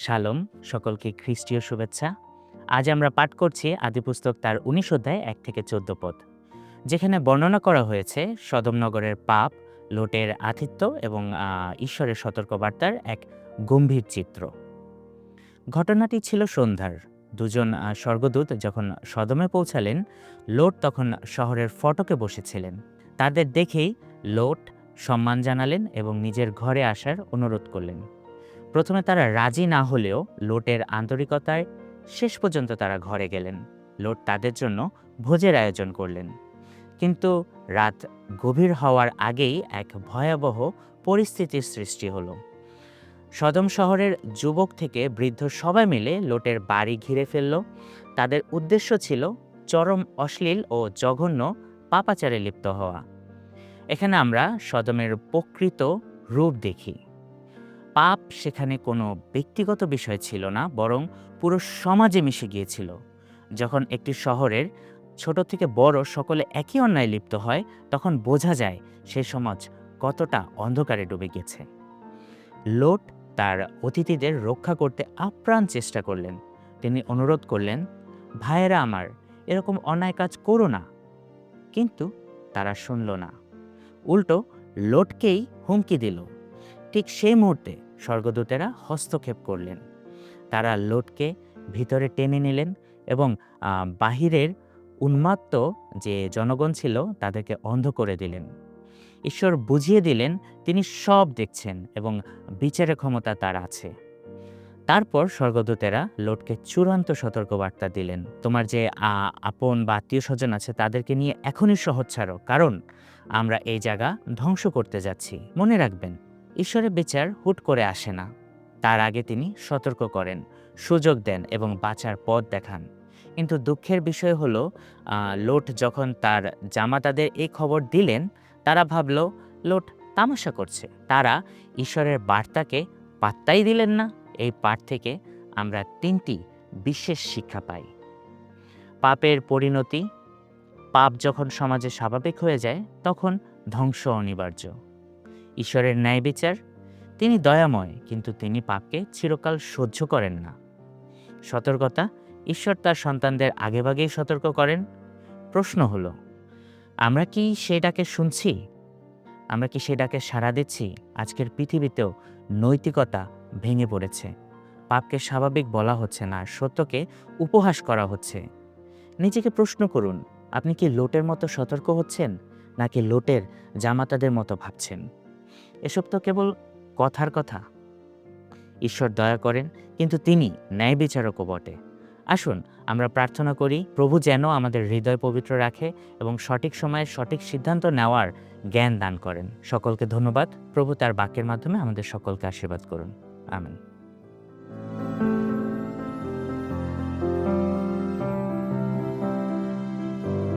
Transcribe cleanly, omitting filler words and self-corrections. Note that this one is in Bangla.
শাሎም, সকলকে খ্রিস্টীয় শুভেচ্ছা। আজ আমরা পাঠ করছি আদিপুস্তক তার ১৯ অধ্যায় ১ থেকে ১৪ পদ, যেখানে বর্ণনা করা হয়েছে সদম নগরের পাপ, লোটের আতিথ্য এবং ঈশ্বরের সতর্কবার্তার এক গম্ভীর চিত্র। ঘটনাটি ছিল সন্ধ্যার। দুজন স্বর্গদূত যখন সদমে পৌঁছালেন, লোট তখন শহরের ফটকে বসেছিলেন। তাদের দেখেই লোট সম্মান জানালেন এবং নিজের ঘরে আসার অনুরোধ করলেন। প্রথমে তারা রাজি না হলেও লোটের আন্তরিকতায় শেষ পর্যন্ত তারা ঘরে গেলেন। লোট তাদের জন্য ভোজের আয়োজন করলেন। কিন্তু রাত গভীর হওয়ার আগেই এক ভয়াবহ পরিস্থিতির সৃষ্টি হলো। সদম শহরের যুবক থেকে বৃদ্ধ সবাই মিলে লোটের বাড়ি ঘিরে ফেলল। তাদের উদ্দেশ্য ছিল চরম অশ্লীল ও জঘন্য পাপাচারে লিপ্ত হওয়া। এখানে আমরা সদমের প্রকৃত রূপ দেখি। পাপ সেখানে কোনো ব্যক্তিগত বিষয় ছিল না, বরং পুরো সমাজে মিশে গিয়েছিল। যখন একটি শহরের ছোট থেকে বড় সকলে একই অন্যায় লিপ্ত হয়, তখন বোঝা যায় সে সমাজ কতটা অন্ধকারে ডুবে গেছে। লোট তার অতিথিদের রক্ষা করতে আপ্রাণ চেষ্টা করলেন। তিনি অনুরোধ করলেন, ভাইয়েরা আমার, এরকম অন্যায় কাজ করো না। কিন্তু তারা শুনল না, উল্টো লোটকেই হুমকি দিল। ঠিক সেই মুহূর্তে স্বর্গদূতেরা হস্তক্ষেপ করলেন। তারা লোটকে ভিতরে টেনে নিলেন এবং বাহিরের উন্মাত্ত যে জনগণ ছিল তাদেরকে অন্ধ করে দিলেন। ঈশ্বর বুঝিয়ে দিলেন তিনি সব দেখছেন এবং বিচারের ক্ষমতা তার আছে। তারপর স্বর্গদূতেরা লোটকে চূড়ান্ত সতর্কবার্তা দিলেন, তোমার যে আপন বা আত্মীয় স্বজন আছে তাদেরকে নিয়ে এখনই শহর ছাড়ো, কারণ আমরা এই জায়গা ধ্বংস করতে যাচ্ছি। মনে রাখবেন, ঈশ্বরের বিচার হুট করে আসে না। তার আগে তিনি সতর্ক করেন, সুযোগ দেন এবং বাঁচার পথ দেখান। কিন্তু দুঃখের বিষয় হলো, লোট যখন তার জামাতাদের এই খবর দিলেন, তারা ভাবল লোট তামাশা করছে। তারা ঈশ্বরের বার্তাকে পাত্তাই দিলেন না। এই পাঠ থেকে আমরা ৩টি বিশেষ শিক্ষা পাই। পাপের পরিণতি, পাপ যখন সমাজে স্বাভাবিক হয়ে যায় তখন ধ্বংস অনিবার্য। ঈশ্বরের ন্যায় বিচার, তিনি দয়াময়, কিন্তু তিনি পাপকে চিরকাল সহ্য করেন না। সতর্কতা, ঈশ্বর তার সন্তানদের আগেভাগেই সতর্ক করেন। প্রশ্ন হলো, আমরা কি সেই ডাকে শুনছি? আমরা কি সেই ডাকে সাড়া দিচ্ছি? আজকের পৃথিবীতেও নৈতিকতা ভেঙে পড়েছে। পাপকে স্বাভাবিক বলা হচ্ছে না, সত্যকে উপহাস করা হচ্ছে। নিজেকে প্রশ্ন করুন, আপনি কি লোটের মতো সতর্ক হচ্ছেন, নাকি লোটের জামাতাদের মতো ভাবছেন? এসব তো কেবল কথার কথা। ঈশ্বর দয়া করেন, কিন্তু তিনি ন্যায় বিচারকও বটে। আসুন আমরা প্রার্থনা করি, প্রভু যেন আমাদের হৃদয় পবিত্র রাখে এবং সঠিক সময়ে সঠিক সিদ্ধান্ত নেওয়ার জ্ঞান দান করেন। সকলকে ধন্যবাদ। প্রভু তার বাক্যের মাধ্যমে আমাদের সকলকে আশীর্বাদ করুন। আমেন।